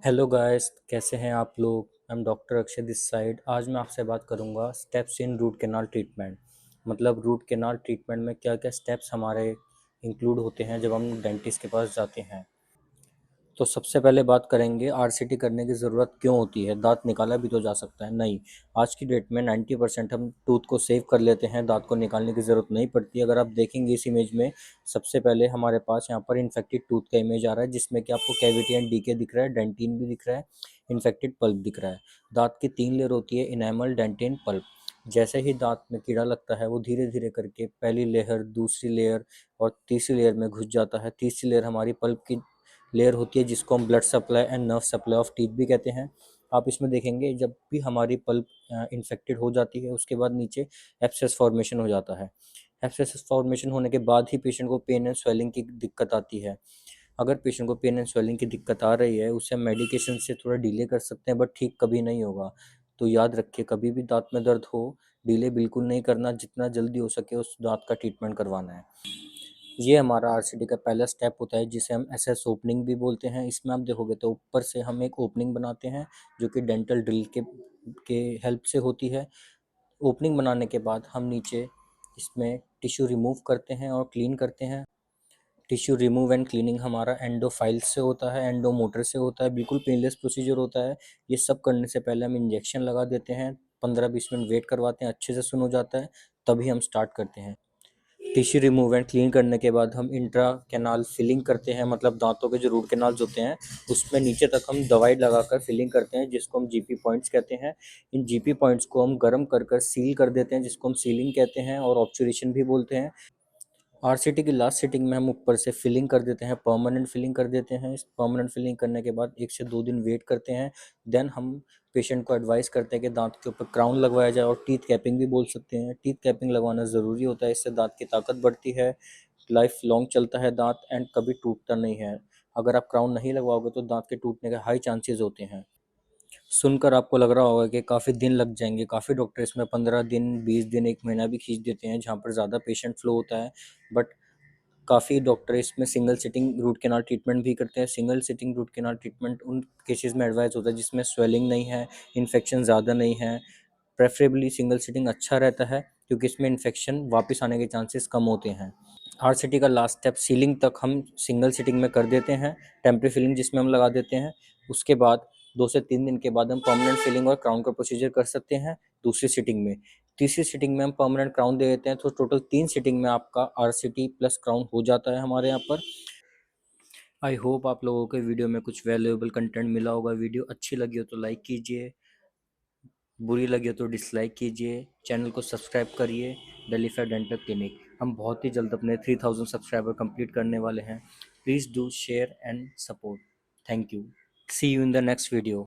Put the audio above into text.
Hello guys, कैसे हैं आप लोग। I am doctor Akshay this side. आज मैं आपसे बात करूंगा steps in root canal treatment. मतलब रूट कैनाल ट्रीटमेंट में क्या क्या स्टेप्स हमारे इंक्लूड होते हैं जब हम डेंटिस्ट के पास जाते हैं। तो सबसे पहले बात करेंगे आरसीटी करने की ज़रूरत क्यों होती है। दांत निकाला भी तो जा सकता है। नहीं, आज की डेट में 90% हम टूथ को सेव कर लेते हैं, दांत को निकालने की ज़रूरत नहीं पड़ती। अगर आप देखेंगे इस इमेज में, सबसे पहले हमारे पास यहाँ पर इन्फेक्टेड टूथ का इमेज आ रहा है, जिसमें कि आपको कैविटी एंड डीके दिख रहा है, डेंटिन भी दिख रहा है, इन्फेक्टेड पल्प दिख रहा है। दांत की 3 लेयर होती है, इनेमल, डेंटिन, पल्प। जैसे ही दांत में कीड़ा लगता है, वो धीरे धीरे करके पहली लेयर, दूसरी लेयर और तीसरी लेयर में घुस जाता है। तीसरी लेयर हमारी पल्प की लेयर होती है, जिसको हम blood supply and nerve supply of teeth भी कहते हैं। आप इसमें देखेंगे जब भी हमारी पल्प इन्फेक्टेड हो जाती है, उसके बाद नीचे एब्सेस फॉर्मेशन हो जाता है। एब्सेस फॉर्मेशन होने के बाद ही पेशेंट को पेन एंड स्वेलिंग की दिक्कत आती है। अगर पेशेंट को पेन एंड स्वेलिंग की दिक्कत आ रही है, उसे हम मेडिकेशन से थोड़ा डिले कर सकते हैं, बट ठीक कभी नहीं होगा। तो याद रखिए, कभी भी दांत में दर्द हो, डिले बिल्कुल नहीं करना, जितना जल्दी हो सके उस दांत का ट्रीटमेंट करवाना है। ये हमारा आरसीटी का पहला स्टेप होता है, जिसे हम एसएस ओपनिंग भी बोलते हैं। इसमें आप देखोगे तो ऊपर से हम एक ओपनिंग बनाते हैं, जो कि डेंटल ड्रिल के हेल्प से होती है। ओपनिंग बनाने के बाद हम नीचे इसमें टिश्यू रिमूव करते हैं और क्लीन करते हैं। टिश्यू रिमूव एंड क्लीनिंग हमारा एंडोफाइल से होता है, एंडो मोटर से होता है, बिल्कुल पेनलेस प्रोसीजर होता है। ये सब करने से पहले हम इंजेक्शन लगा देते हैं, 15-20 मिनट वेट करवाते हैं, अच्छे से सुन हो जाता है, तभी हम स्टार्ट करते हैं। टिश्यू रिमूव एंड क्लीन करने के बाद हम इंट्रा कैनाल फिलिंग करते हैं, मतलब दांतों के जो रूट कैनाल्स होते हैं उसमें नीचे तक हम दवाई लगाकर फिलिंग करते हैं, जिसको हम जीपी पॉइंट्स कहते हैं। इन जीपी पॉइंट्स को हम गर्म कर कर सील कर देते हैं, जिसको हम सीलिंग कहते हैं और ऑब्चुरेशन भी बोलते हैं। आरसीटी की लास्ट सीटिंग में हम ऊपर से फिलिंग कर देते हैं, परमानेंट फिलिंग कर देते हैं। इस परमानेंट फिलिंग करने के बाद 1 से 2 दिन वेट करते हैं। देन हम पेशेंट को एडवाइस करते हैं कि दांत के ऊपर क्राउन लगवाया जाए, और टीथ कैपिंग भी बोल सकते हैं। टीथ कैपिंग लगवाना ज़रूरी होता है, इससे दांत की ताकत बढ़ती है, लाइफ लॉन्ग चलता है दांत, एंड कभी टूटता नहीं है। अगर आप क्राउन नहीं लगवाओगे तो दांत के टूटने के हाई चांसेस होते हैं। सुनकर आपको लग रहा होगा कि काफ़ी दिन लग जाएंगे। काफ़ी डॉक्टर इसमें 15 दिन, 20 दिन, 1 महीना भी खींच देते हैं, जहाँ पर ज़्यादा पेशेंट फ्लो होता है। बट काफ़ी डॉक्टर इसमें single sitting root canal treatment भी करते हैं। Single sitting root canal treatment उन केसेस में एडवाइस होता है जिसमें स्वेलिंग नहीं है, इन्फेक्शन ज़्यादा नहीं है। प्रेफरेबली सिंगल सिटिंग अच्छा रहता है, क्योंकि इसमें इन्फेक्शन वापस आने के चांसेस कम होते हैं। आरसीटी का लास्ट स्टेप सीलिंग तक हम सिंगल सिटिंग में कर देते हैं, टेम्परेरी फिलिंग जिसमें हम लगा देते हैं। उसके बाद 2 से 3 दिन के बाद हम परमानेंट फिलिंग और क्राउन का प्रोसीजर कर सकते हैं दूसरी सिटिंग में। तीसरी सिटिंग में हम परमानेंट क्राउन दे देते हैं, तो टोटल 3 सिटिंग में आपका आरसीटी प्लस क्राउन हो जाता है हमारे यहाँ पर। आई होप आप लोगों को वीडियो में कुछ वैल्यूएबल कंटेंट मिला होगा। वीडियो अच्छी लगी हो तो लाइक कीजिए, बुरी लगी हो तो डिसलाइक कीजिए। चैनल को सब्सक्राइब करिए। डेलीफेयर डेंटल क्लिनिक, हम बहुत ही जल्द अपने 3000 सब्सक्राइबर कंप्लीट करने वाले हैं। Please do share and support. Thank you. See you in the next video.